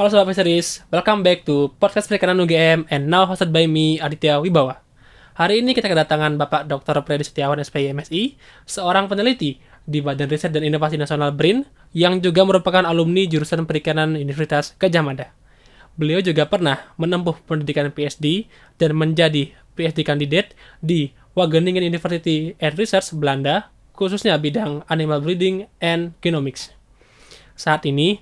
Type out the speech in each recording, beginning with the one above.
Halo Sobat Series, welcome back to Podcast Perikanan UGM and now hosted by me, Aditya Wibawa. Hari ini kita kedatangan Bapak Dr. Freddy Setiawan SPI MSI, seorang peneliti di Badan Riset dan Inovasi Nasional BRIN yang juga merupakan alumni jurusan Perikanan Universitas Gadjah Mada. Beliau juga pernah menempuh pendidikan PhD dan menjadi PhD candidate di Wageningen University and Research Belanda, khususnya bidang animal breeding and genomics. Saat ini,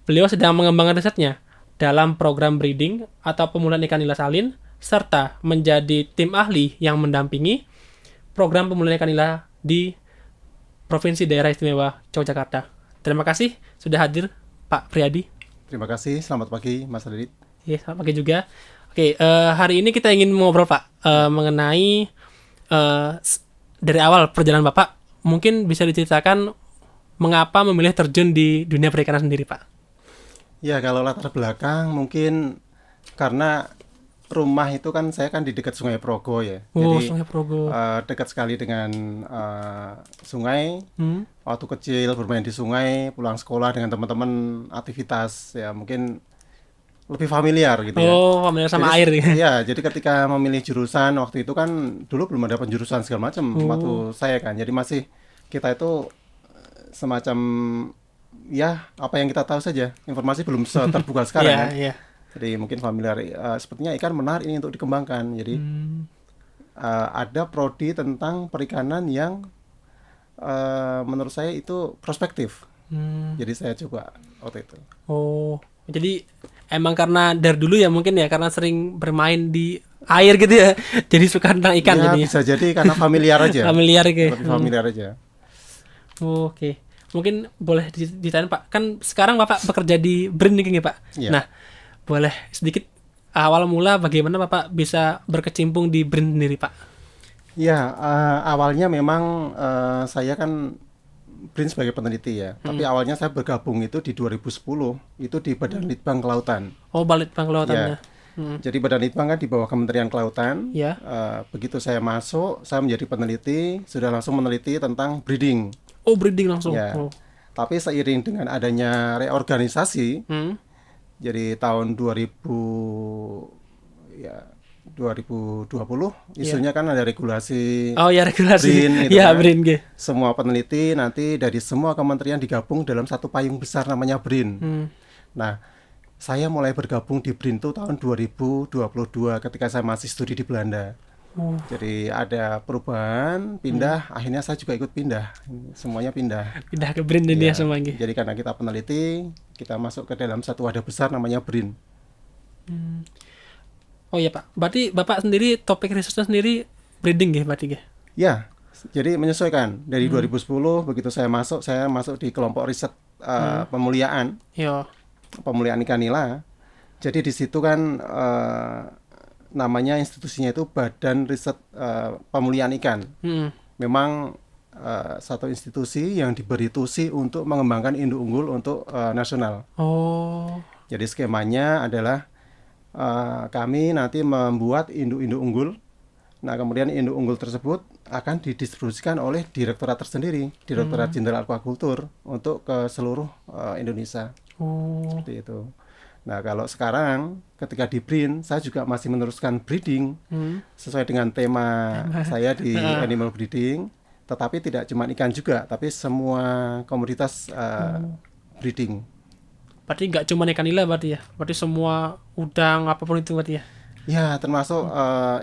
beliau sedang mengembangkan risetnya dalam program breeding atau pemulihan ikan nila salin, serta menjadi tim ahli yang mendampingi program pemulihan ikan nila di Provinsi Daerah Istimewa Yogyakarta. Terima kasih sudah hadir, Pak Priadi. Terima kasih, selamat pagi Mas Adit. Ya, selamat pagi juga. Oke, hari ini kita ingin ngobrol Pak mengenai dari awal perjalanan Bapak. Mungkin bisa diceritakan mengapa memilih terjun di dunia perikanan sendiri, Pak? Ya, kalau latar belakang mungkin karena rumah itu kan saya kan di dekat Sungai Progo ya. Oh, Jadi Sungai Progo. dekat sekali dengan sungai. Waktu kecil bermain di sungai, pulang sekolah dengan teman-teman aktivitas ya mungkin lebih familiar gitu ya. Oh, familiar sama air ya. Iya, jadi ketika memilih jurusan waktu itu kan dulu belum ada penjurusan segala macam waktu saya kan. Jadi masih kita itu semacam ya apa yang kita tahu saja, informasi belum terbuka sekarang kan. Iya. Jadi mungkin familiar, sepertinya ikan menarik ini untuk dikembangkan. Jadi ada prodi tentang perikanan yang menurut saya itu prospektif. Jadi saya coba waktu itu. Oh, jadi emang karena dari dulu ya mungkin ya karena sering bermain di air gitu ya. Jadi suka tentang ikan Ya jadi. bisa jadi karena familiar aja. Familiar gitu. Lebih familiar aja. Oh, oke. Mungkin boleh ditanya Pak. Kan sekarang Bapak bekerja di BRIN nih Pak. Iya. Nah, boleh sedikit awal mula bagaimana Bapak bisa berkecimpung di BRIN sendiri Pak? Ya, awalnya memang saya kan BRIN sebagai peneliti ya. Tapi awalnya saya bergabung itu di 2010, itu di Badan Litbang Kelautan. Oh, Balitbang Kelautan ya. Jadi Badan Litbang kan di bawah Kementerian Kelautan. Ya. Begitu saya masuk, saya menjadi peneliti, sudah langsung meneliti tentang breeding. Oh, breeding langsung. Ya. Oh. Tapi seiring dengan adanya reorganisasi, jadi tahun 2020 isunya kan ada regulasi. Oh ya, regulasi. BRIN gitu Ya, kan. BRIN gitu. Semua peneliti nanti dari semua kementerian digabung dalam satu payung besar namanya BRIN. Nah, saya mulai bergabung di BRIN itu tahun 2022 ketika saya masih studi di Belanda. Jadi ada perubahan, pindah, akhirnya saya juga ikut pindah. Semuanya pindah. Pindah ke BRIN ini ya Ya, semua gitu. jadi karena kita peneliti, kita masuk ke dalam satu wadah besar namanya BRIN. Oh iya Pak, berarti Bapak sendiri topik risetnya sendiri breeding ya berarti ya? Ya, jadi menyesuaikan dari 2010 begitu saya masuk di kelompok riset pemuliaan Yo. ikan nila. Jadi di situ kan namanya institusinya itu Badan Riset Pemulihan Ikan. Memang satu institusi yang diberi tusi untuk mengembangkan induk unggul untuk nasional. Oh. Jadi skemanya adalah kami nanti membuat induk-induk unggul. Nah, kemudian induk unggul tersebut akan didistribusikan oleh direktorat tersendiri, Direktorat Jenderal Aquaculture untuk ke seluruh Indonesia. Seperti itu. Nah, kalau sekarang ketika di BRIN, saya juga masih meneruskan breeding sesuai dengan tema saya di animal breeding, tetapi tidak cuma ikan juga, tapi semua komoditas breeding. Berarti nggak cuma ikan nila berarti ya? Berarti semua udang apapun itu berarti ya? Ya, termasuk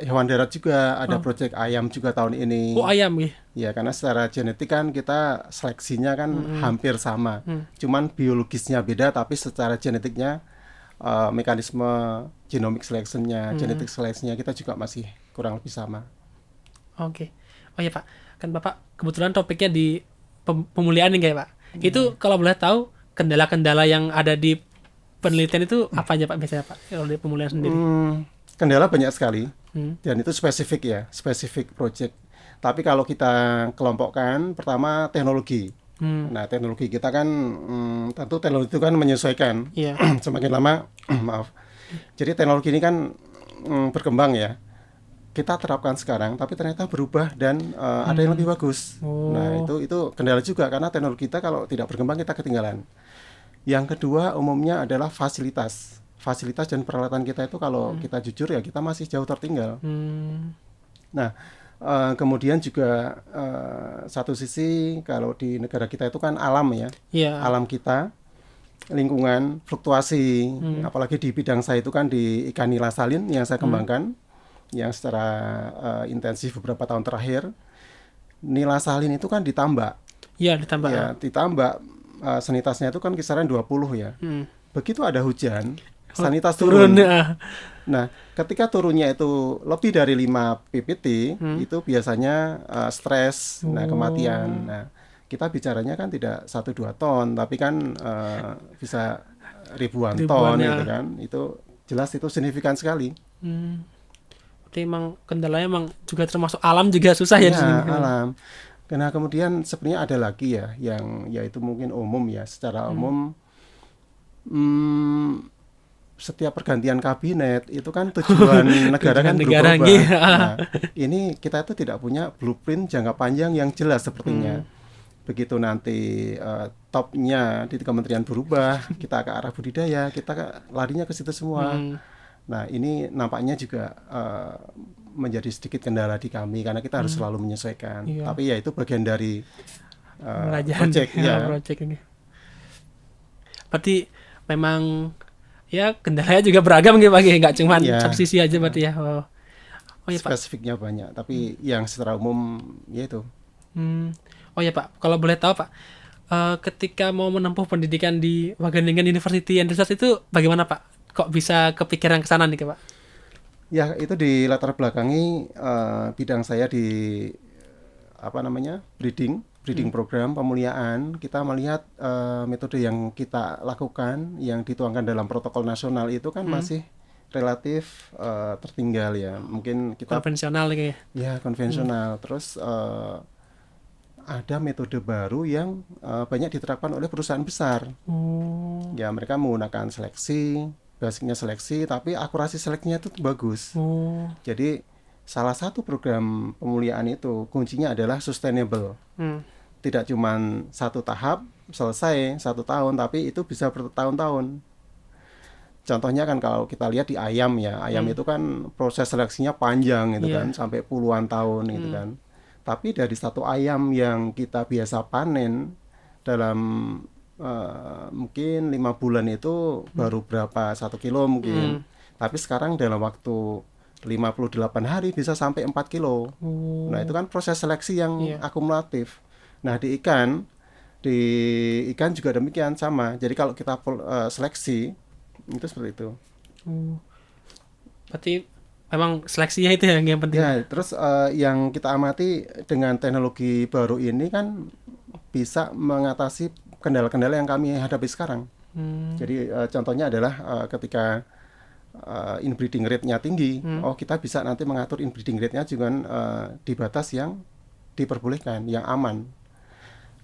hewan darat juga, ada proyek ayam juga tahun ini. Oh, ayam ya? Ya, karena secara genetik kan kita seleksinya kan hampir sama. Cuman biologisnya beda, tapi secara genetiknya mekanisme genomic selection-nya, genetic selection-nya kita juga masih kurang lebih sama. Oke. Oh iya Pak, kan Bapak kebetulan topiknya di pemulihan nih kayak Pak. Itu kalau boleh tahu kendala-kendala yang ada di penelitian itu apa aja Pak biasanya Pak kalau di pemulihan sendiri? Kendala banyak sekali dan itu spesifik project. Tapi kalau kita kelompokkan, pertama teknologi. Nah, teknologi kita kan tentu teknologi itu kan menyesuaikan. Iya. Semakin lama, maaf. Jadi teknologi ini kan berkembang ya. Kita terapkan sekarang, tapi ternyata berubah dan ada yang lebih bagus. Nah, itu kendala juga karena teknologi kita kalau tidak berkembang kita ketinggalan. Yang kedua umumnya adalah fasilitas. Fasilitas dan peralatan kita itu kalau kita jujur ya kita masih jauh tertinggal. Nah, kemudian juga satu sisi kalau di negara kita itu kan alam ya, Iya. alam kita, lingkungan, fluktuasi, apalagi di bidang saya itu kan di ikan nila salin yang saya kembangkan, yang secara intensif beberapa tahun terakhir. Nila salin itu kan ditambak, Iya, ditambah. ya ditambak sanitasnya itu kan kisaran 20 ya. Begitu ada hujan, sanitas turun. Ya. Nah, ketika turunnya itu lebih dari 5 ppt, itu biasanya stres, nah kematian. Nah, kita bicaranya kan tidak 1-2 ton, tapi kan bisa ribuan ton Ya. gitu kan. Itu jelas itu signifikan sekali. Berarti emang kendalanya emang juga termasuk alam juga susah ya di sini. Ya, alam. Nah, kemudian sebenarnya ada lagi ya, yang yaitu mungkin umum ya, secara umum setiap pergantian kabinet itu kan tujuan negara kan negara, berubah. iya. Nah, ini kita itu tidak punya blueprint jangka panjang yang jelas sepertinya. Begitu nanti topnya di kementerian berubah, kita ke arah budidaya, kita larinya ke situ semua. Nah, ini nampaknya juga menjadi sedikit kendala di kami karena kita harus selalu menyesuaikan. Iya. Tapi ya itu bagian dari Project ya. project ini. Berarti memang ya kendalanya juga beragam gitu Pak, nggak cuma Ya. satu sisi aja berarti ya. Oh ya Pak. Spesifiknya banyak, tapi yang secara umum ya itu. Oh ya Pak, kalau boleh tahu Pak, ketika mau menempuh pendidikan di Wageningen University and Research itu bagaimana Pak? Kok bisa kepikiran ke sana nih Pak? Ya, itu di latar belakangi bidang saya di breeding program pemuliaan. Kita melihat metode yang kita lakukan yang dituangkan dalam protokol nasional itu kan masih relatif tertinggal ya. Mungkin kita Konvensional kayaknya. ya konvensional. Terus ada metode baru yang banyak diterapkan oleh perusahaan besar. Ya, mereka menggunakan seleksi, basicnya seleksi, tapi akurasi seleksinya itu bagus. Jadi salah satu program pemuliaan itu kuncinya adalah sustainable. Tidak cuma satu tahap selesai 1 tahun, tapi itu bisa bertahun-tahun. Contohnya kan kalau kita lihat di ayam ya, ayam itu kan proses seleksinya panjang gitu kan, sampai puluhan tahun gitu kan. Tapi dari satu ayam yang kita biasa panen dalam mungkin 5 bulan itu baru berapa 1 kilo mungkin. Tapi sekarang dalam waktu 58 hari bisa sampai 4 kilo. Nah, itu kan proses seleksi yang akumulatif. Nah, di ikan juga demikian sama. Jadi kalau kita seleksi itu seperti itu. Berarti memang seleksinya itu yang penting. Ya, terus yang kita amati dengan teknologi baru ini kan bisa mengatasi kendala-kendala yang kami hadapi sekarang. Jadi contohnya adalah ketika inbreeding rate-nya tinggi, kita bisa nanti mengatur inbreeding rate-nya juga di batas yang diperbolehkan, yang aman.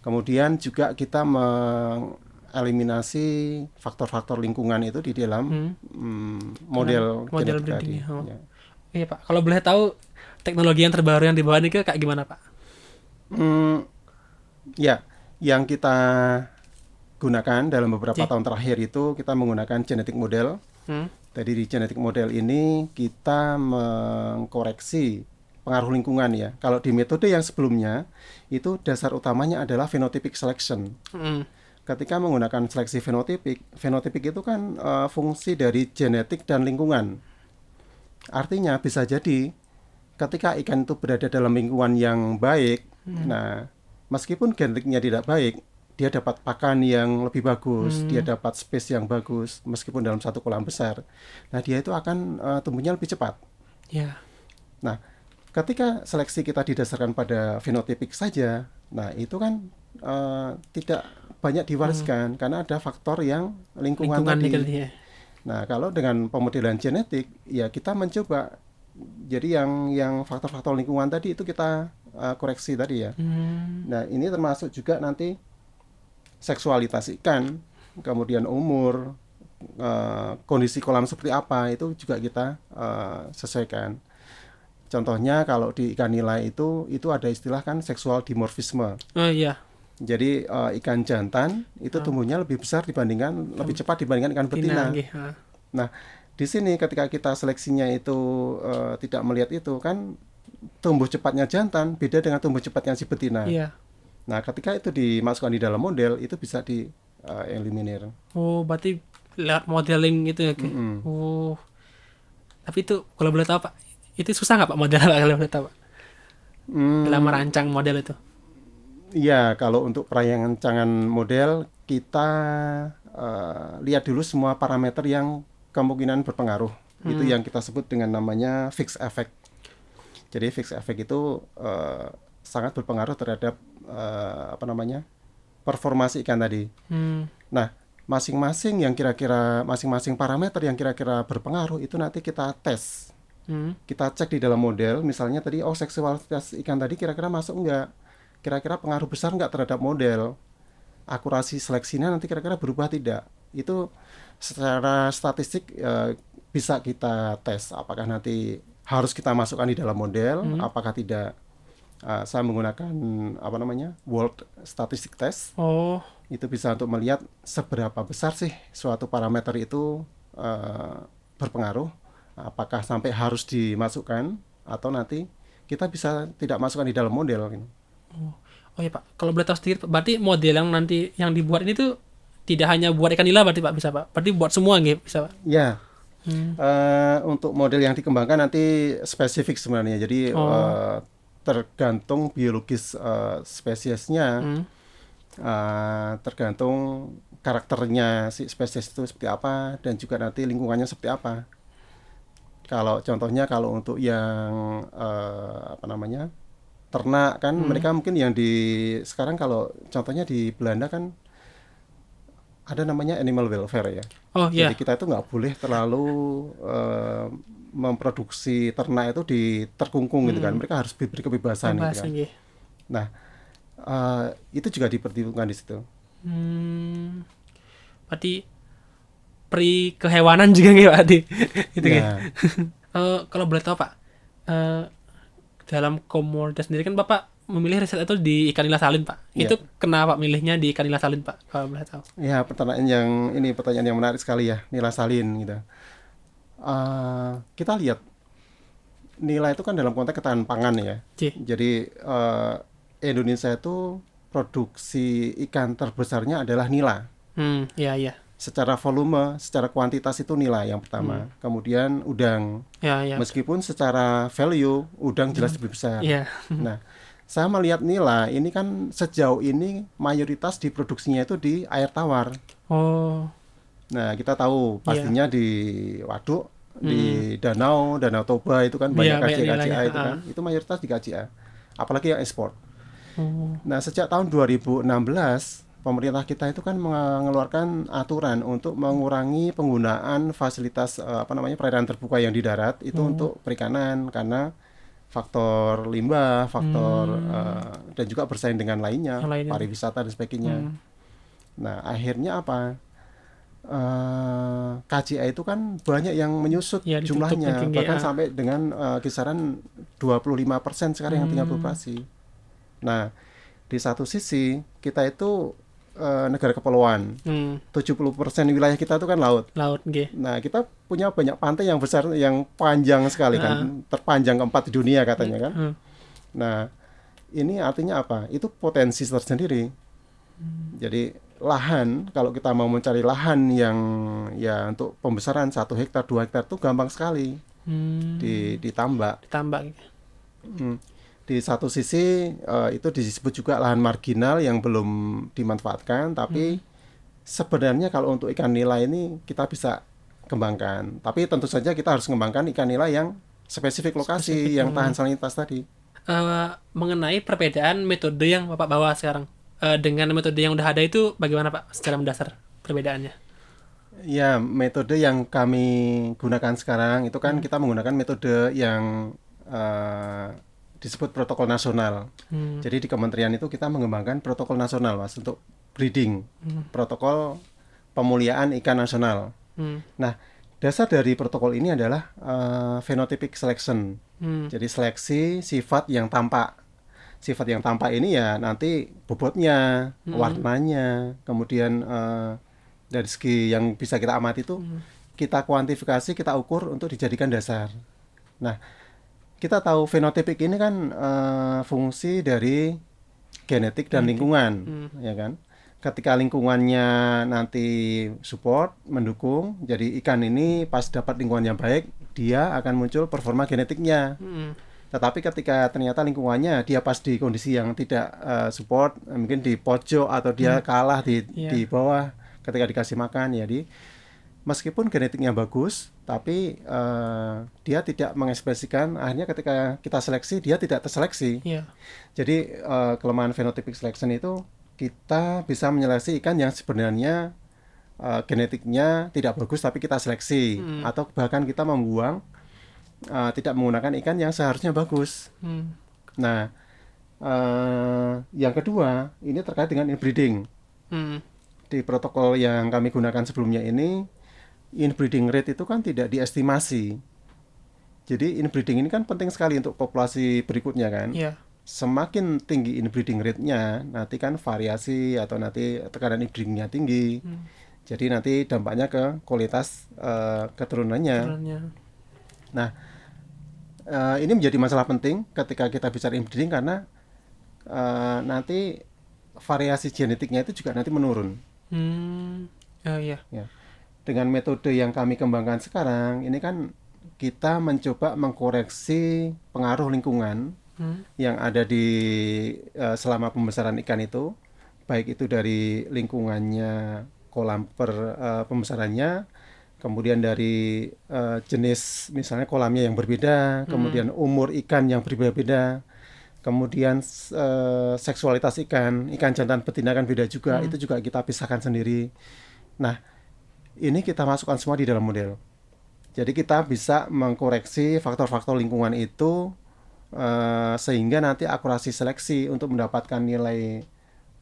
Kemudian juga kita mengeliminasi faktor-faktor lingkungan itu di dalam model model tadi. breeding. Ya. Iya Pak, kalau boleh tahu teknologi yang terbaru yang dibawa ini kayak gimana Pak? Ya, yang kita gunakan dalam beberapa tahun terakhir itu kita menggunakan genetic model. Jadi di genetic model ini kita mengkoreksi pengaruh lingkungan ya. Kalau di metode yang sebelumnya itu dasar utamanya adalah phenotypic selection. Ketika menggunakan seleksi fenotipik itu kan fungsi dari genetik dan lingkungan. Artinya bisa jadi ketika ikan itu berada dalam lingkungan yang baik, nah meskipun genetiknya tidak baik, dia dapat pakan yang lebih bagus, dia dapat space yang bagus, meskipun dalam satu kolam besar. Nah, dia itu akan tumbuhnya lebih cepat. Ya. Nah, ketika seleksi kita didasarkan pada fenotipik saja, nah itu kan tidak banyak diwariskan karena ada faktor yang lingkungan tadi. Ya. Nah, kalau dengan pemodelan genetik, ya kita mencoba jadi yang faktor-faktor lingkungan tadi itu kita koreksi tadi ya. Nah, ini termasuk juga nanti seksualitas ikan, kemudian umur, kondisi kolam seperti apa itu juga kita sesuaikan. Contohnya kalau di ikan nila itu ada istilah kan seksual dimorfisme. Oh iya. Jadi ikan jantan itu tumbuhnya lebih besar dibandingkan lebih cepat dibandingkan ikan betina. nggih, heeh. Nah, di sini ketika kita seleksinya itu tidak melihat itu kan tumbuh cepatnya jantan beda dengan tumbuh cepatnya si betina. Iya. Nah, ketika itu dimasukkan di dalam model itu bisa di eliminir. Oh, berarti lewat modeling gitu ya, Ki? Mm-mm. Oh. Tapi itu kalau boleh tahu, Pak, itu susah nggak Pak model kalau boleh tahu, Pak? Dalam Hmm, merancang model itu. Iya, kalau untuk perancangan model kita lihat dulu semua parameter yang kemungkinan berpengaruh. Itu yang kita sebut dengan namanya fixed effect. Jadi fixed effect itu sangat berpengaruh terhadap apa namanya performasi ikan tadi. Hmm. Nah, masing-masing parameter yang kira-kira berpengaruh itu nanti kita tes. Hmm. Kita cek di dalam model, misalnya tadi seksualitas ikan tadi kira-kira masuk enggak? Kira-kira pengaruh besar enggak terhadap model? Akurasi seleksinya nanti kira-kira berubah tidak? Itu secara statistik bisa kita tes apakah nanti harus kita masukkan di dalam model, apakah tidak. Saya menggunakan apa namanya World Statistic Test. Oh. Itu bisa untuk melihat seberapa besar sih suatu parameter itu berpengaruh, apakah sampai harus dimasukkan atau nanti kita bisa tidak masukkan di dalam model. Oh ya Pak, kalau boleh tahu sedikit, Pak, berarti model yang nanti yang dibuat ini tuh tidak hanya buat ikan nila berarti Pak, bisa Pak? Berarti buat semua nggih, bisa Pak? Ya, untuk model yang dikembangkan nanti spesifik sebenarnya. Jadi tergantung biologis spesiesnya, tergantung karakternya si spesies itu seperti apa dan juga nanti lingkungannya seperti apa. Kalau contohnya kalau untuk yang apa namanya ternak kan mereka mungkin yang di sekarang kalau contohnya di Belanda kan ada namanya animal welfare ya. Oh Jadi iya, kita itu nggak boleh terlalu memproduksi ternak itu terkungkung gitu kan. Mereka harus diberi kebebasan gitu bebas kan. nggih. Nah, itu juga dipertimbangkan di situ. Berarti peri kehewanan juga nggih Pak di itu nggih. Ya, Kalau boleh tahu Pak, eh, dalam komoditas sendiri kan Bapak memilih riset itu di ikan nila salin Pak. ya, Itu kenapa milihnya di ikan nila salin Pak? Kalau boleh tahu. ya pertanyaan yang menarik sekali ya, nila salin gitu. Kita lihat nila itu kan dalam konteks ketahanan pangan ya. Cih. Jadi Indonesia itu produksi ikan terbesarnya adalah nila. Iya iya. Secara volume, secara kuantitas itu nila yang pertama. Kemudian udang. Iya iya. Meskipun secara value udang jelas lebih besar. Iya. Nah, saya melihat nila ini kan sejauh ini mayoritas diproduksinya itu di air tawar. Oh, Nah, kita tahu iya. pastinya di waduk, di danau, Danau Toba itu kan Iya, banyak banyak KCA nilainya. itu kan. Itu mayoritas di KCA. Apalagi yang ekspor. Oh. Nah, sejak tahun 2016 pemerintah kita itu kan mengeluarkan aturan untuk mengurangi penggunaan fasilitas apa namanya perairan terbuka yang di darat itu untuk perikanan karena faktor limbah, faktor dan juga bersaing dengan lainnya, Yang lainnya. pariwisata dan sebagainya. Nah, akhirnya apa? KCA itu kan banyak yang menyusut Ya, ditutup jumlahnya, ranking bahkan GA. sampai dengan kisaran 25% sekarang yang tinggal beroperasi. Nah, di satu sisi kita itu negara kepulauan. 70% wilayah kita itu kan laut. Laut nggih. Nah, kita punya banyak pantai yang besar, yang panjang sekali kan, terpanjang keempat di dunia katanya kan. Nah, ini artinya apa? Itu potensi tersendiri. Jadi lahan, kalau kita mau mencari lahan yang ya untuk pembesaran 1 hektar, 2 hektar itu gampang sekali ditambak. Ditambah. Di satu sisi itu disebut juga lahan marginal yang belum dimanfaatkan, tapi sebenarnya kalau untuk ikan nila ini kita bisa kembangkan. Tapi tentu saja kita harus mengembangkan ikan nila yang spesifik lokasi, yang tahan salinitas tadi. Mengenai perbedaan metode yang Bapak bawa sekarang dengan metode yang udah ada itu bagaimana Pak secara mendasar perbedaannya? Ya, metode yang kami gunakan sekarang itu kan kita menggunakan metode yang disebut protokol nasional. Jadi di kementerian itu kita mengembangkan protokol nasional, Mas, untuk breeding, protokol pemuliaan ikan nasional. Nah, dasar dari protokol ini adalah phenotypic selection. Jadi seleksi sifat yang tampak. sifat yang tampak ini ya nanti bobotnya, warnanya, kemudian dari segi yang bisa kita amati itu kita kuantifikasi, kita ukur untuk dijadikan dasar. Nah, kita tahu fenotipik ini kan fungsi dari genetik dan lingkungan, ya kan? Ketika lingkungannya nanti support, mendukung, jadi ikan ini pas dapat lingkungan yang baik, dia akan muncul performa genetiknya. Tetapi ketika ternyata lingkungannya dia pas di kondisi yang tidak support, mungkin di pojok atau dia kalah di bawah ketika dikasih makan, jadi meskipun genetiknya bagus, tapi dia tidak mengekspresikan. Akhirnya ketika kita seleksi, dia tidak terseleksi. Jadi kelemahan phenotypic selection itu kita bisa menyeleksi ikan yang sebenarnya genetiknya tidak bagus, tapi kita seleksi, atau bahkan kita membuang, tidak menggunakan ikan yang seharusnya bagus. Nah, yang kedua ini terkait dengan inbreeding. Di protokol yang kami gunakan sebelumnya ini, inbreeding rate itu kan tidak diestimasi. Jadi inbreeding ini kan penting sekali untuk populasi berikutnya kan. Semakin tinggi inbreeding rate-nya, nanti kan variasi atau nanti tekanan inbreeding-nya tinggi. Jadi nanti dampaknya ke kualitas keturunannya. Nah, ini menjadi masalah penting ketika kita bicara inbreeding karena nanti variasi genetiknya itu juga nanti menurun. Ya. Dengan metode yang kami kembangkan sekarang, ini kan kita mencoba mengkoreksi pengaruh lingkungan yang ada di selama pembesaran ikan itu, baik itu dari lingkungannya, kolam pembesarannya, kemudian dari jenis misalnya kolamnya yang berbeda, kemudian umur ikan yang berbeda-beda, kemudian seksualitas ikan jantan betina kan beda juga, itu juga kita pisahkan sendiri. Nah, ini kita masukkan semua di dalam model. Jadi kita bisa mengkoreksi faktor-faktor lingkungan itu sehingga nanti akurasi seleksi untuk mendapatkan nilai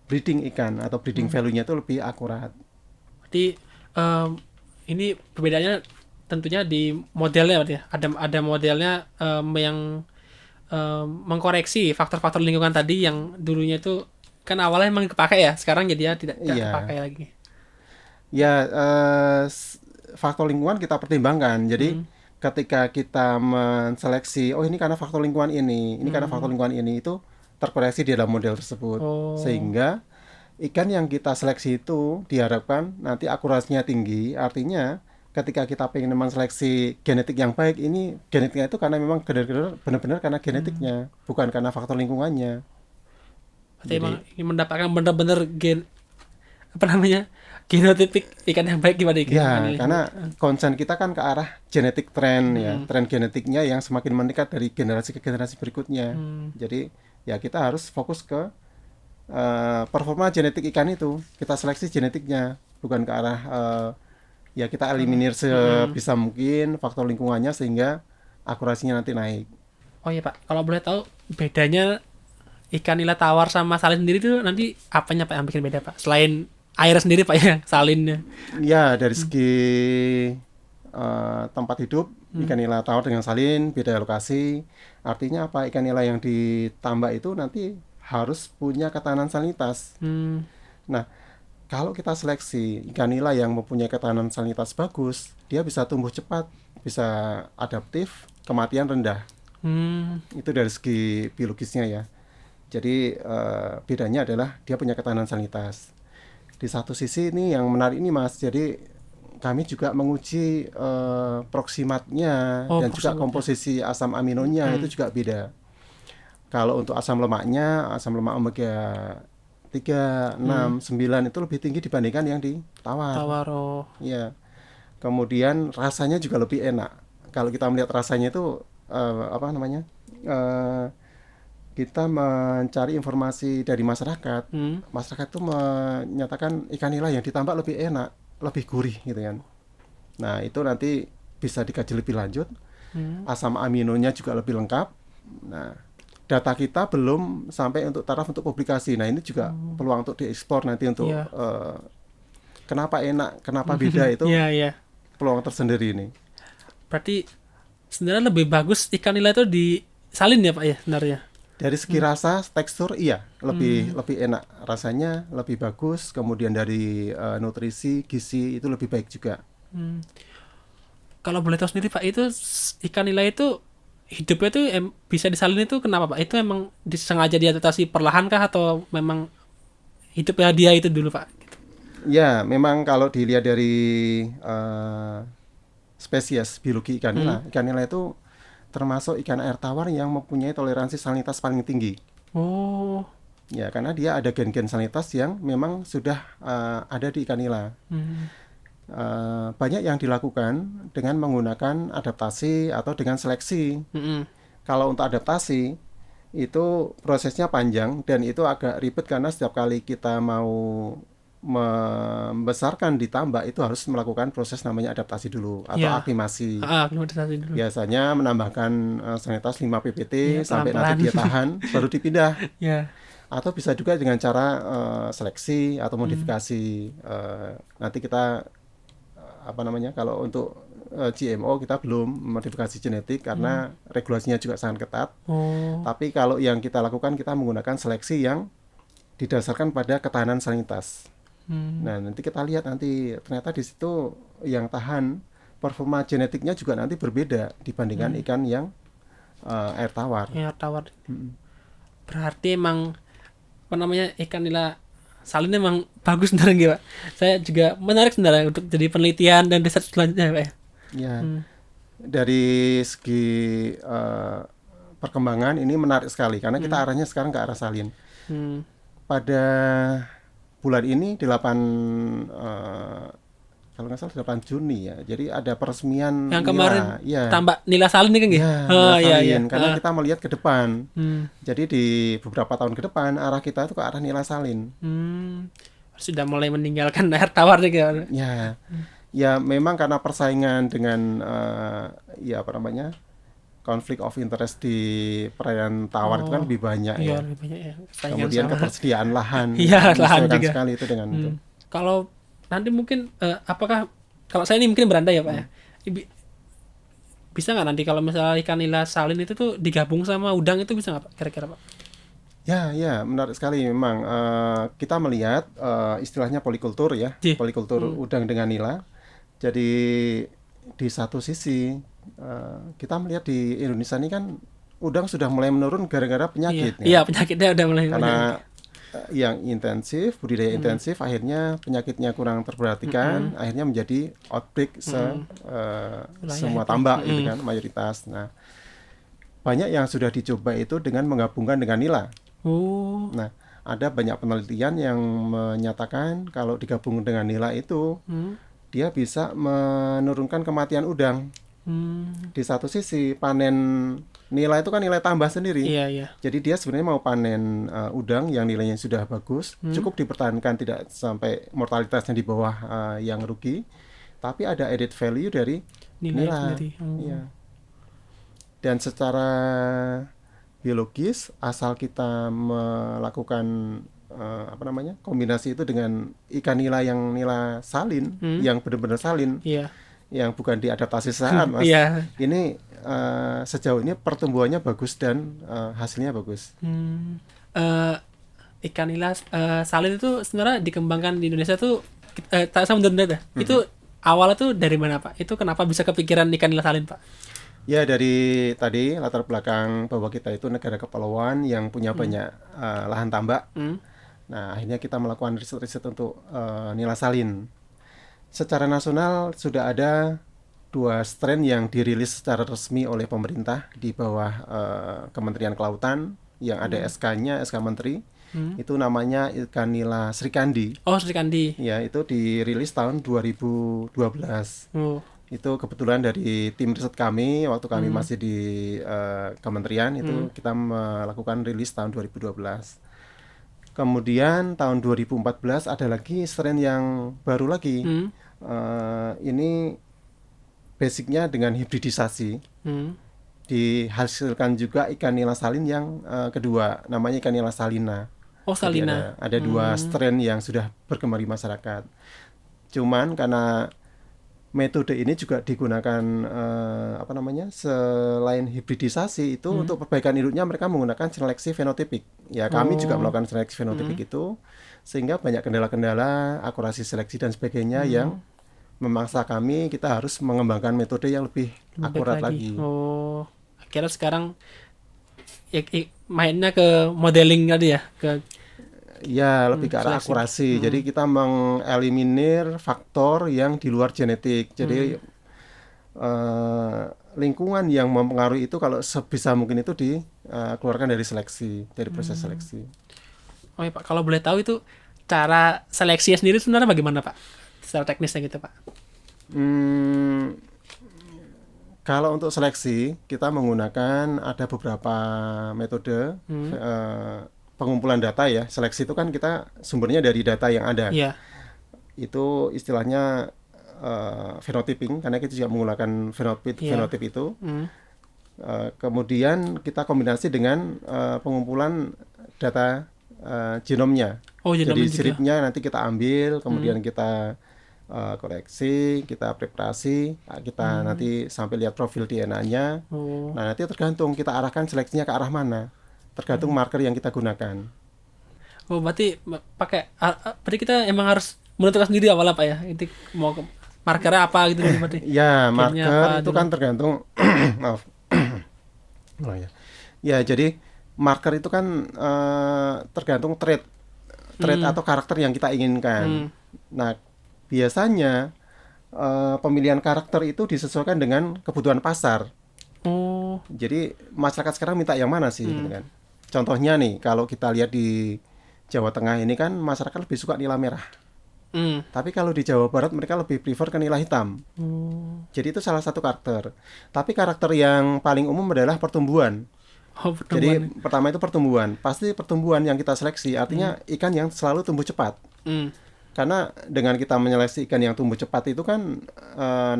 breeding ikan atau breeding value-nya itu lebih akurat. Berarti ini perbedaannya tentunya di modelnya, berarti ya? Ada modelnya yang mengkoreksi faktor-faktor lingkungan tadi yang dulunya itu kan awalnya memang kepakai ya, sekarang jadi tidak kepakai lagi. Ya, faktor lingkungan kita pertimbangkan. Jadi ketika kita menseleksi, oh ini karena faktor lingkungan ini karena faktor lingkungan ini, itu terkoreksi di dalam model tersebut. Sehingga ikan yang kita seleksi itu diharapkan nanti akurasinya tinggi. Artinya ketika kita pengen menseleksi genetik yang baik, ini genetiknya itu karena memang benar-benar karena genetiknya, bukan karena faktor lingkungannya. Berarti emang ini mendapatkan benar-benar genotipik ikan yang baik gimana ikan? Ya, karena concern kita kan ke arah genetik trend ya, tren genetiknya yang semakin meningkat dari generasi ke generasi berikutnya. Jadi ya kita harus fokus ke performa genetik ikan itu, kita seleksi genetiknya, bukan ke arah ya kita eliminir sebisa mungkin faktor lingkungannya sehingga akurasinya nanti naik. Oh iya Pak, kalau boleh tahu bedanya ikan nila tawar sama salin sendiri itu nanti apanya Pak yang bikin beda Pak? Selain air sendiri Pak ya, salinnya. Ya, dari segi tempat hidup, ikan nila tawar dengan salin beda lokasi. Artinya apa? Ikan nila yang ditambak itu nanti harus punya ketahanan salinitas. Nah, kalau kita seleksi ikan nila yang mempunyai ketahanan salinitas bagus, dia bisa tumbuh cepat, bisa adaptif, kematian rendah. Itu dari segi biologisnya ya. Jadi bedanya adalah dia punya ketahanan salinitas. Di satu sisi ini yang menarik ini Mas, jadi kami juga menguji proksimatnya dan juga komposisi asam aminonya itu juga beda. Kalau untuk asam lemaknya, asam lemak omega 3, 6, 9 itu lebih tinggi dibandingkan yang di tawar. Ya. Kemudian rasanya juga lebih enak. Kalau kita melihat rasanya itu kita mencari informasi dari masyarakat. Masyarakat itu menyatakan ikan nila yang ditambak lebih enak, lebih gurih gitu kan. Nah, itu nanti bisa dikaji lebih lanjut. Asam aminonya juga lebih lengkap. Nah, data kita belum sampai untuk taraf untuk publikasi. Nah, ini juga peluang untuk diekspor nanti untuk kenapa enak, kenapa beda itu. Peluang tersendiri ini. Berarti sebenarnya lebih bagus ikan nila itu disalin ya Pak ya sebenarnya? Dari segi rasa, tekstur, iya lebih enak rasanya, lebih bagus. Kemudian dari nutrisi, gizi itu lebih baik juga. Kalau boleh tahu sendiri Pak, itu ikan nila itu hidupnya tuh bisa disalin itu kenapa Pak? Itu emang disengaja diadaptasi perlahan kah atau memang hidupnya dia itu dulu Pak? Ya, memang kalau dilihat dari spesies biologi ikan nila itu termasuk ikan air tawar yang mempunyai toleransi salinitas paling tinggi. Oh. Ya, karena dia ada gen-gen salinitas yang memang sudah ada di ikan nila. Banyak yang dilakukan dengan menggunakan adaptasi atau dengan seleksi. Kalau untuk adaptasi itu prosesnya panjang dan itu agak ribet karena setiap kali kita mau membesarkan di tambak itu harus melakukan proses namanya adaptasi dulu atau Ya. aklimasi. Aklimatisasi dulu. Biasanya menambahkan salinitas 5 ppt Iya, sampai pelan-pelan. nanti dia tahan baru dipindah. Ya. Atau bisa juga dengan cara seleksi atau modifikasi. Nanti kita apa namanya, kalau untuk GMO kita belum modifikasi genetik karena regulasinya juga sangat ketat. Oh. Tapi kalau yang kita lakukan kita menggunakan seleksi yang didasarkan pada ketahanan salinitas. Nah, nanti kita lihat nanti ternyata di situ yang tahan performa genetiknya juga nanti berbeda dibandingkan ikan yang air tawar. Air tawar. Berarti emang apa namanya ikan nila salin emang bagus sebenarnya gitu, Pak. Saya juga menarik sebenarnya untuk jadi penelitian dan riset selanjutnya Pak. Ya. Dari segi perkembangan ini menarik sekali karena kita arahnya sekarang ke arah salin. Pada bulan ini 8 kalau nggak salah 8 Juni ya. Jadi ada peresmian Yang nila. kemarin Ya. tambak nila salin itu kan gitu. Ya, Oh nila iya salin. iya. Karena kita melihat ke depan. Jadi di beberapa tahun ke depan arah kita itu ke arah nila salin. Sudah mulai meninggalkan air tawar nih gitu. Ya. Ya memang karena persaingan dengan ya apa namanya, konflik of interest di perairan tawar itu kan lebih banyak Iya, ya. lebih banyak ya. Saingan Kemudian sama. ketersediaan lahan Iya, lahan menyesuaikan juga. sekali itu dengan itu. Kalau nanti mungkin apakah kalau saya ini mungkin berandai ya Pak ya. Bisa nggak nanti kalau misalnya ikan nila salin itu tuh digabung sama udang itu bisa nggak Pak kira-kira Pak? Ya, ya, menarik sekali memang. Kita melihat istilahnya polikultur ya, Iya. polikultur udang dengan nila. Jadi di satu sisi kita melihat di Indonesia ini kan udang sudah mulai menurun gara-gara penyakit. Iya, penyakitnya udah mulai banyak. Karena yang intensif, budidaya intensif, akhirnya penyakitnya kurang terperhatikan, akhirnya menjadi outbreak semua tambak gitu kan, mayoritas. Nah, banyak yang sudah dicoba itu dengan menggabungkan dengan nila. Oh. Nah, ada banyak penelitian yang menyatakan kalau digabung dengan nila itu dia bisa menurunkan kematian udang. Di satu sisi panen nila itu kan nilai tambah sendiri. Iya, iya. Jadi dia sebenarnya mau panen udang yang nilainya sudah bagus, cukup dipertahankan tidak sampai mortalitasnya di bawah yang rugi, tapi ada added value dari Nilai nila. sendiri. Iya. Dan secara biologis asal kita melakukan apa namanya, kombinasi itu dengan ikan nila yang nila salin, yang benar-benar salin. Iya. Yang bukan diadaptasi sesaat, Mas. Iya. Ini sejauh ini pertumbuhannya bagus dan hasilnya bagus. Ikan nila salin itu sebenarnya dikembangkan di Indonesia tuh tak sama Indonesia. Itu awalnya tuh dari mana Pak? Itu kenapa bisa kepikiran ikan nila salin Pak? Ya dari tadi latar belakang bahwa kita itu negara kepulauan yang punya banyak lahan tambak. Nah akhirnya kita melakukan riset-riset untuk nila salin. Secara nasional sudah ada 2 strain yang dirilis secara resmi oleh pemerintah di bawah Kementerian Kelautan yang ada SK-nya, SK Menteri. Itu namanya ikan nila Srikandi. Oh, Srikandi. Ya, itu dirilis tahun 2012. Oh. Itu kebetulan dari tim riset kami waktu kami masih di kementerian itu kita melakukan rilis tahun 2012. Kemudian tahun 2014 ada lagi strain yang baru lagi. Ini basicnya dengan hibridisasi. Dihasilkan juga ikan nila salin yang kedua, namanya ikan nila salina. Oh, salina. Ada 2 strain yang sudah berkembang di masyarakat. Cuman karena metode ini juga digunakan selain hibridisasi itu untuk perbaikan induknya mereka menggunakan seleksi fenotipik. Ya, kami juga melakukan seleksi fenotipik itu sehingga banyak kendala-kendala, akurasi seleksi dan sebagainya yang memaksa kita harus mengembangkan metode yang lebih akurat lagi. Oh, akhirnya sekarang mainnya ke modeling tadi ya, Ya, lebih ke arah seleksi. akurasi. Jadi kita mengeliminir faktor yang di luar genetik. Jadi lingkungan yang mempengaruhi itu kalau sebisa mungkin itu dikeluarkan dari seleksi, dari proses seleksi. Oh ya Pak, kalau boleh tahu itu cara seleksinya sendiri sebenarnya bagaimana Pak? Secara teknisnya gitu Pak. Hmm, Kalau untuk seleksi kita menggunakan ada beberapa metode pengumpulan data ya. Seleksi itu kan kita sumbernya dari data yang ada. Iya. Itu istilahnya phenotyping karena kita juga menggunakan fenotip itu. Kemudian kita kombinasi dengan pengumpulan data genomnya. Oh, Jadi genomnya juga. siripnya nanti kita ambil, kemudian kita koleksi, kita preparasi, kita nanti sampai lihat profil DNA-nya. Oh. Nah, nanti tergantung kita arahkan seleksinya ke arah mana, tergantung marker yang kita gunakan. Oh, berarti berarti kita emang harus menentukan sendiri awalnya Pak ya. Itu mau markernya apa gitu berarti. Ya, Gennya marker apa itu dulu. kan tergantung maaf. Oh, ya. Ya, jadi marker itu kan tergantung trait atau karakter yang kita inginkan. Nah, biasanya pemilihan karakter itu disesuaikan dengan kebutuhan pasar. Oh. Jadi masyarakat sekarang minta yang mana sih, gitu kan? Contohnya nih, kalau kita lihat di Jawa Tengah ini kan masyarakat lebih suka nila merah. Tapi kalau di Jawa Barat mereka lebih prefer ke nila hitam. Jadi itu salah satu karakter. Tapi karakter yang paling umum adalah pertumbuhan. Oh, Jadi pertemuan. pertama itu pertumbuhan. Pasti pertumbuhan yang kita seleksi artinya ikan yang selalu tumbuh cepat. Karena dengan kita menyeleksi ikan yang tumbuh cepat itu kan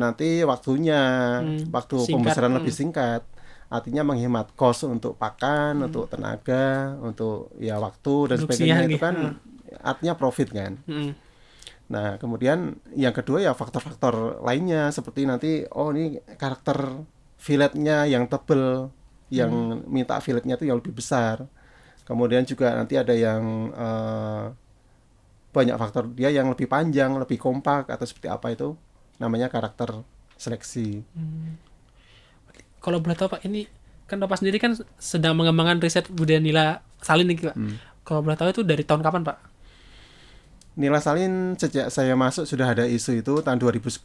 nanti waktu Singkat. pembesaran lebih singkat. Artinya menghemat cost untuk pakan, untuk tenaga, untuk ya waktu dan Produksinya sebagainya itu gitu. kan artinya profit kan. Mm. Nah, kemudian yang kedua ya faktor-faktor lainnya seperti nanti ini karakter filletnya yang tebel, yang minta filletnya itu yang lebih besar. Kemudian juga nanti ada yang banyak faktor dia yang lebih panjang, lebih kompak atau seperti apa itu namanya karakter seleksi. Kalau boleh tahu Pak, ini kan Bapak sendiri kan sedang mengembangkan riset budaya nila salin nih Pak. Kalau boleh tahu itu dari tahun kapan Pak? Nila salin sejak saya masuk sudah ada isu itu tahun 2010,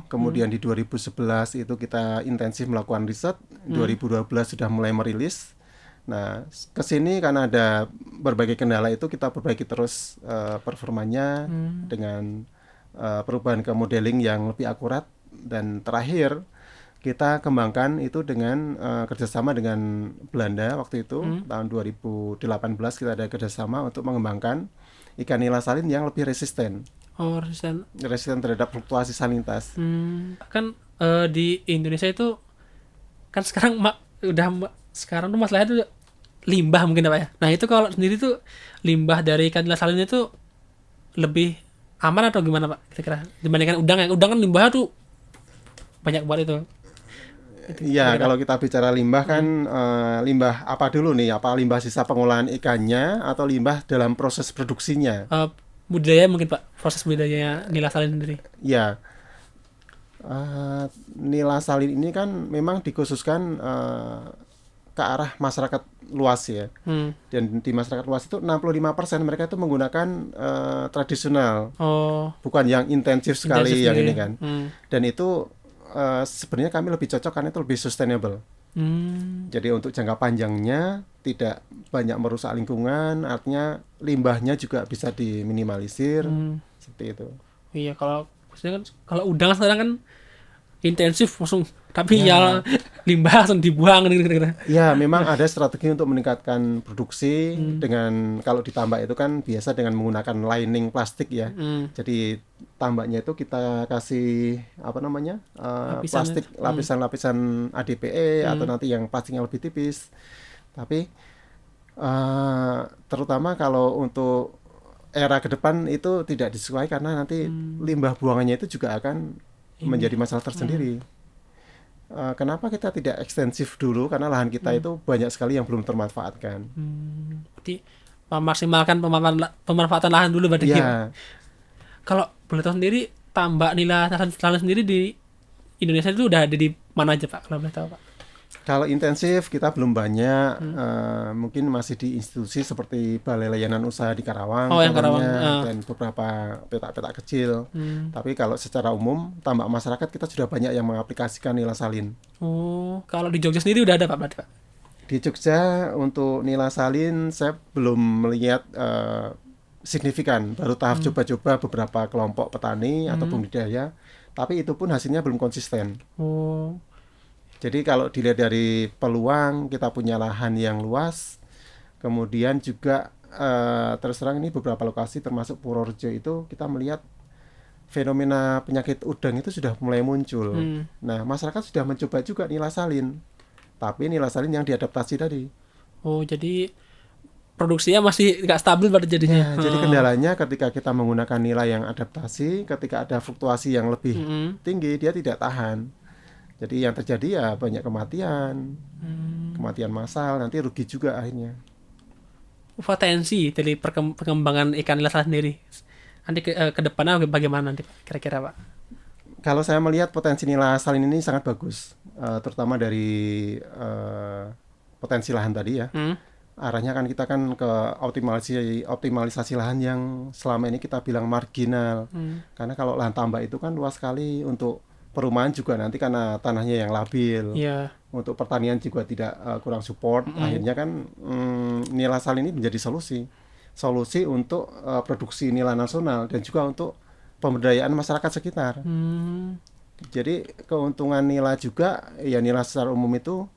kemudian di 2011 itu kita intensif melakukan riset, 2012 sudah mulai merilis. Nah, kesini karena ada berbagai kendala itu kita perbaiki terus performanya dengan perubahan ke modeling yang lebih akurat, dan terakhir kita kembangkan itu dengan kerjasama dengan Belanda waktu itu tahun 2018 kita ada kerjasama untuk mengembangkan ikan nila salin yang lebih resisten Oh, resisten. terhadap fluktuasi salinitas. Kan di Indonesia itu kan sekarang sekarang tuh masalahnya tuh limbah mungkin Pak ya. Nah, itu kalau sendiri tuh limbah dari ikan nila salin itu lebih aman atau gimana Pak kira-kira dibandingkan udang ya? Udang kan limbahnya tuh banyak banget itu. Iya, kalau kita bicara limbah kan limbah apa dulu nih? Apa limbah sisa pengolahan ikannya atau limbah dalam proses produksinya? Budidaya mungkin Pak, proses budidayanya nila salin sendiri. Ya, nila salin ini kan memang dikhususkan ke arah masyarakat luas ya. Dan di masyarakat luas itu 65% mereka itu menggunakan tradisional, Oh, bukan yang intensif sekali intensif yang gitu ini ya. kan. Dan itu sebenarnya kami lebih cocok karena itu lebih sustainable. Jadi untuk jangka panjangnya tidak banyak merusak lingkungan, artinya limbahnya juga bisa diminimalisir, seperti itu. Iya, maksudnya kan kalau udang sekarang kan intensif langsung, tapi ya limbah langsung dibuang gitu. Ya, memang ada strategi untuk meningkatkan produksi dengan kalau ditambak itu kan biasa dengan menggunakan lining plastik ya. Jadi tambaknya itu kita kasih apa namanya plastik lapisan-lapisan ADPE atau nanti yang plastiknya lebih tipis. Tapi terutama kalau untuk era ke depan itu tidak disukai karena nanti limbah buangannya itu juga akan menjadi masalah tersendiri. Kenapa kita tidak ekstensif dulu? Karena lahan kita itu banyak sekali yang belum termanfaatkan. Berarti memaksimalkan pemanfaatan lahan dulu berarti. Iya. Kalau boleh tahu sendiri, tambak nila lahan sendiri di Indonesia itu udah ada di mana aja Pak? Kalau boleh tahu Pak. Kalau intensif kita belum banyak, mungkin masih di institusi seperti Balai Layanan Usaha di Karawang, Oh, yang Karawang, contohnya, dan beberapa petak-petak kecil. Tapi kalau secara umum tambak masyarakat kita sudah banyak yang mengaplikasikan nila salin. Oh, kalau di Jogja sendiri udah ada Pak berarti Pak? Di Jogja untuk nila salin saya belum melihat signifikan, baru tahap coba-coba beberapa kelompok petani atau budidaya, tapi itu pun hasilnya belum konsisten. Oh, Jadi kalau dilihat dari peluang, kita punya lahan yang luas, kemudian juga terus terang ini beberapa lokasi termasuk Purworejo itu kita melihat fenomena penyakit udang itu sudah mulai muncul. Nah, masyarakat sudah mencoba juga nila salin, tapi nila salin yang diadaptasi tadi. oh jadi produksinya masih nggak stabil berarti jadinya. Ya, jadi kendalanya ketika kita menggunakan nila yang adaptasi, ketika ada fluktuasi yang lebih tinggi, dia tidak tahan. Jadi yang terjadi ya banyak kematian, kematian massal, nanti rugi juga akhirnya. Potensi dari perkembangan ikan nila sendiri. Nanti ke depannya bagaimana nanti Pak? Kira-kira Pak? Kalau saya melihat potensi nila salin ini sangat bagus, terutama dari potensi lahan tadi ya. Arahnya kan kita kan ke optimalisasi lahan yang selama ini kita bilang marginal. Karena kalau lahan tambak itu kan luas sekali, untuk perumahan juga nanti karena tanahnya yang labil. Iya. Untuk pertanian juga tidak kurang support. Akhirnya kan nila salin ini menjadi solusi untuk produksi nila nasional dan juga untuk pemberdayaan masyarakat sekitar. Jadi keuntungan nila juga, ya nila secara umum itu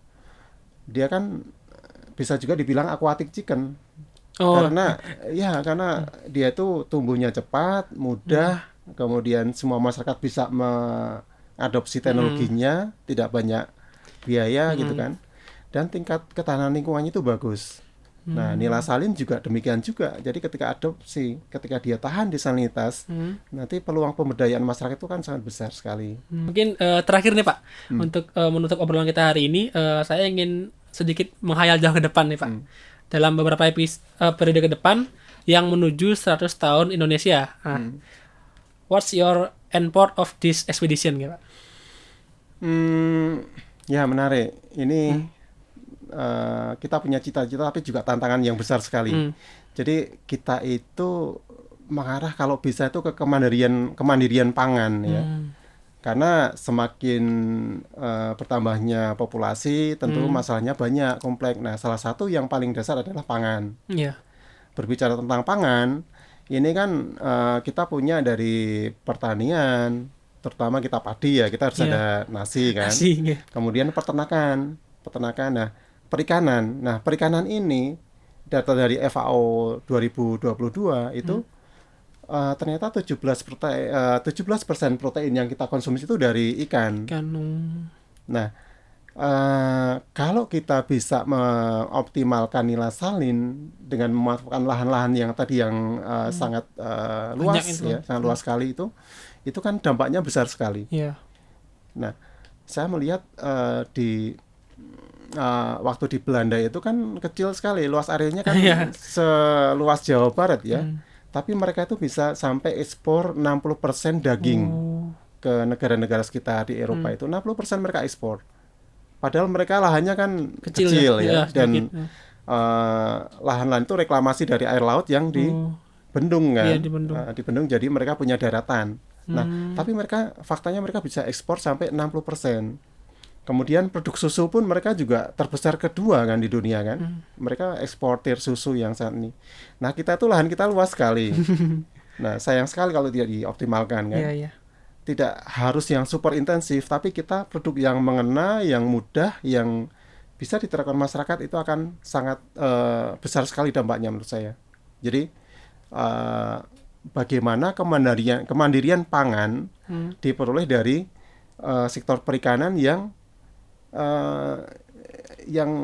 dia kan bisa juga dibilang aquatic chicken. Karena dia itu tumbuhnya cepat, mudah, kemudian semua masyarakat bisa mengadopsi teknologinya, tidak banyak biaya gitu kan. Dan tingkat ketahanan lingkungannya itu bagus. Nah, nila salin juga demikian juga. Jadi ketika adopsi, ketika dia tahan di salinitas, nanti peluang pemberdayaan masyarakat itu kan sangat besar sekali. Mungkin terakhir nih Pak, untuk menutup obrolan kita hari ini, saya ingin sedikit menghayal jauh ke depan nih Pak. Dalam beberapa periode ke depan yang menuju 100 tahun Indonesia. What's your end point of this expedition gitu Pak? Ya menarik. Ini kita punya cita-cita tapi juga tantangan yang besar sekali. Jadi kita itu mengarah kalau bisa itu ke kemandirian pangan ya. Karena semakin bertambahnya populasi, tentu masalahnya banyak, kompleks. Nah, salah satu yang paling dasar adalah pangan. Berbicara tentang pangan, ini kan kita punya dari pertanian, terutama kita padi ya, kita harus ada nasi kan. Kemudian peternakan. Nah, perikanan ini data dari FAO 2022 itu ternyata 17% protein yang kita konsumsi itu dari ikan. Nah, kalau kita bisa mengoptimalkan nila salin dengan memanfaatkan lahan-lahan yang tadi yang sangat luas ya, sangat luas sekali itu kan dampaknya besar sekali. Nah, saya melihat waktu di Belanda itu kan kecil sekali, luas areanya kan seluas Jawa Barat ya. Tapi mereka itu bisa sampai ekspor 60% daging ke negara-negara sekitar di Eropa itu. 60% mereka ekspor. Padahal mereka lahannya kan kecil ya. Dan lahan-lahan itu reklamasi dari air laut yang dibendung kan. Dibendung, jadi mereka punya daratan. Nah, tapi faktanya mereka bisa ekspor sampai 60%. Kemudian produk susu pun mereka juga terbesar kedua kan di dunia kan. Mereka eksportir susu yang saat ini. Nah, kita tuh lahan kita luas sekali. Nah, sayang sekali kalau tidak dioptimalkan kan. Tidak harus yang super intensif, tapi kita produk yang mengena, yang mudah, yang bisa diterapkan masyarakat itu akan sangat besar sekali dampaknya menurut saya. Jadi bagaimana kemandirian pangan diperoleh dari sektor perikanan yang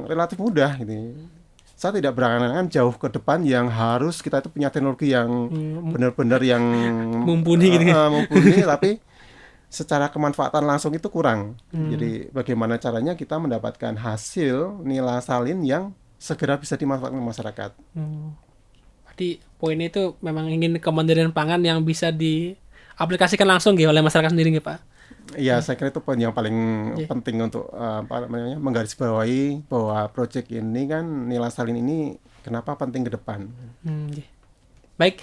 relatif mudah gitu. Saya tidak berangan-angan jauh ke depan yang harus kita itu punya teknologi yang benar-benar yang mumpuni gitu. Mumpuni, tapi secara kemanfaatan langsung itu kurang. Jadi bagaimana caranya kita mendapatkan hasil nila salin yang segera bisa dimanfaatkan masyarakat. Berarti poinnya itu memang ingin kemandirian pangan yang bisa diaplikasikan langsung gitu oleh masyarakat sendiri gitu, Pak. Iya, saya kira itu poin yang paling penting untuk apa namanya menggarisbawahi bahwa proyek ini kan nila salin ini kenapa penting ke depan. Iya. Baik,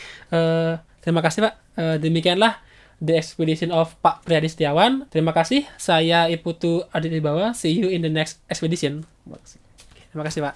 terima kasih Pak. Demikianlah The Expedition of Pak Priadi Setiawan. Terima kasih. Saya Iputu Aditya Wibawa. See you in the next expedition. Terima kasih. Terima kasih Pak.